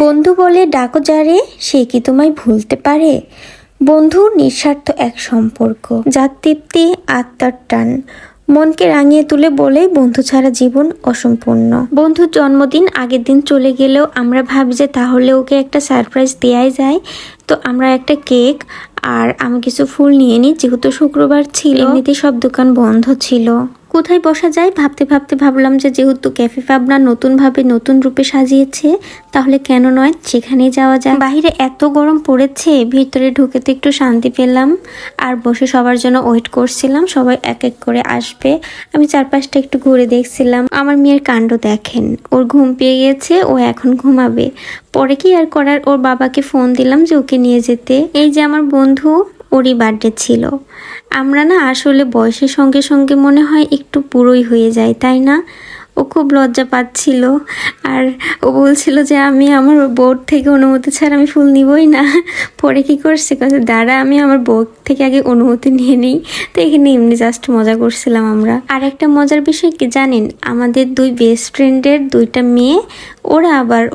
বন্ধু বলে ডাকো যারে, সে কি তোমায় ভুলতে পারে? বন্ধু নিঃস্বার্থ এক সম্পর্ক, যার তৃপ্তি আত্মার টান, মনকে রাঙিয়ে তুলে বলে বন্ধু ছাড়া জীবন অসম্পূর্ণ। বন্ধুর জন্মদিন আগের দিন চলে গেলেও আমরা ভাবি যে তাহলে ওকে একটা সারপ্রাইজ দেওয়াই যায়। তো আমরা একটা কেক আর আমি কিছু ফুল নিয়ে নিই, যেহেতু শুক্রবার ছিল, এমনিতেই সব দোকান বন্ধ ছিল। কোথায় বসা যায় ভাবতে ভাবতে ভাবলাম যে যেহেতু ক্যাফে পাবনা নতুনভাবে নতুন রূপে সাজিয়েছে, তাহলে কেন নয় সেখানেই যাওয়া যায়। বাইরে এত গরম পড়েছে, ভিতরে ঢুকে তো একটু শান্তি পেলাম। আর বসে সবার জন্য ওয়েট করছিলাম, সবাই এক এক করে আসবে। আমি চারপাশটা একটু ঘুরে দেখছিলাম। আমার মেয়ের কাণ্ড দেখেন, ওর ঘুম পেয়ে গেছে, ও এখন ঘুমাবে। পরে কি আর করার, ওর বাবাকে ফোন দিলাম যে ওকে নিয়ে যেতে। এই যে আমার বন্ধু, ওরই বার্থডে ছিল। আমরা না আসলে বয়সের সঙ্গে সঙ্গে মনে হয় একটু বুড়োই হয়ে যায়, তাই না? ও খুব লজ্জা পাচ্ছিল, আর ও বলছিল যে আমি আমার বোর্ড থেকে অনুমতি ছাড়া আমি ফুল নিবই না। পরে কি করছে, কাছে দাঁড়া আমি আমার বোর্ড থেকে আগে অনুমতি নিয়ে নিই। তো এখানে এমনি জাস্ট মজা করছিলাম আমরা। আর একটা মজার বিষয় কি জানেন, আমাদের দুই বেস্ট ফ্রেন্ডের দুইটা মেয়ে,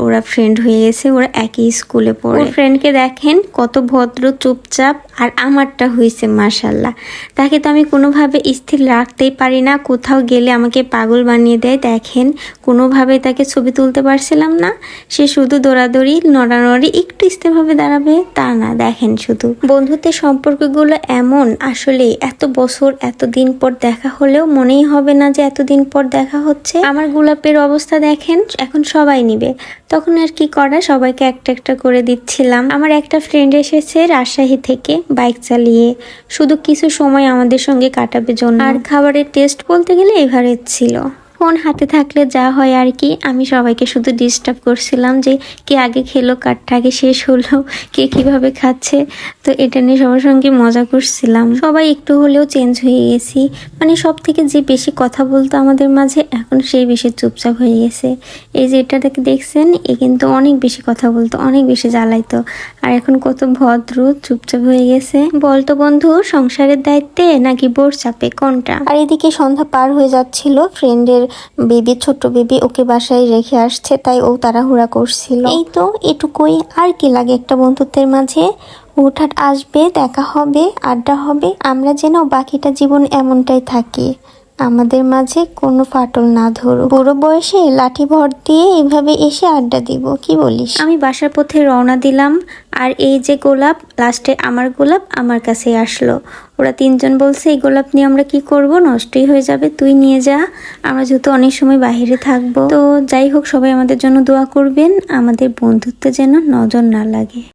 ওরা ফ্রেন্ড হয়ে গেছে, ওরা একই স্কুলে পড়ে। ফ্রেন্ডকে দেখেন কত ভদ্র চুপচাপ, আর আমারটা হয়েছে মাশাল্লাহ। তাকে তো আমি কোনোভাবে স্থির রাখতেই পারি না, কোথাও গেলে আমাকে পাগল বানিয়ে দেয়। দেখেন কোনোভাবে তাকে ছবি তুলতে পারছিলাম না, সে শুধু দৌড়াদৌড়ি নড়ানড়ি, একটু স্থিরভাবে দাঁড়াবে তা না। দেখেন শুধু বন্ধুত্বের সম্পর্কগুলো এমন, আসলে এত বছর এতদিন পর দেখা হলেও মনেই হবে না যে এতদিন পর দেখা হচ্ছে। আমার গোলাপের অবস্থা দেখেন, এখন সবাই নিবে, তখন আর কি করা, সবাইকে একটা একটা করে দিচ্ছিলাম। আমার একটা ফ্রেন্ড এসেছে রাজশাহী থেকে বাইক চালিয়ে, শুধু কিছু সময় আমাদের সঙ্গে কাটাবে জন্য। আর খাবারের টেস্ট বলতে গেলে এভারেজ ছিল। ফোন হাতে থাকলে যা হয় আর কি, আমি সবাইকে শুধু ডিস্টার্ব করছিলাম যে কে আগে খেলো, কারটা আগে শেষ হলো, কে কিভাবে খাচ্ছে। তো এটা নিয়ে সবার সঙ্গে মজা করছিলাম। সবাই একটু হলেও চেঞ্জ হয়ে গেছি, মানে সব থেকে যে বেশি কথা বলতো আমাদের মাঝে, এখন সেই বেশি চুপচাপ হয়ে গেছে। এই যে এটা দেখছেন, এ কিন্তু অনেক বেশি কথা বলতো, অনেক বেশি জ্বালাইতো, আর এখন কত ভদ্র চুপচাপ হয়ে গেছে। বলতো বন্ধু, সংসারের দায়িত্বে নাকি বোর চাপে, কোনটা? আর এদিকে সন্ধ্যা পার হয়ে যাচ্ছিল, ফ্রেন্ডের বেবি, ছোট্ট বেবি, ওকে বাসায় রেখে আসছে, তাই ও তাড়াহুড়া করছিল। এই তো এটুকুই, আর কি লাগে একটা বন্ধুত্বের মাঝে। হুটহাট আসবে, দেখা হবে, আড্ডা হবে, আমরা যেন বাকিটা জীবন এমনটাই থাকি, আমাদের মাঝে কোনো ফাটল না ধরুক। বুড়ো বয়সে লাঠি ভর দিয়ে এভাবে এসে আড্ডা দিব, কি বলিস? আমি বাসার পথে রওনা দিলাম, আর এই যে গোলাপ, লাস্টে আমার গোলাপ আমার কাছে আসলো। ওরা তিনজন বলছে এই গোলাপ নিয়ে আমরা কি করব, নষ্টই হয়ে যাবে, তুই নিয়ে যা, আমরা যেহেতু অনেক সময় বাইরে থাকবো। তো যাই হোক, সবাই আমাদের জন্য দোয়া করবেন, আমাদের বন্ধুত্ব যেন নজর না লাগে।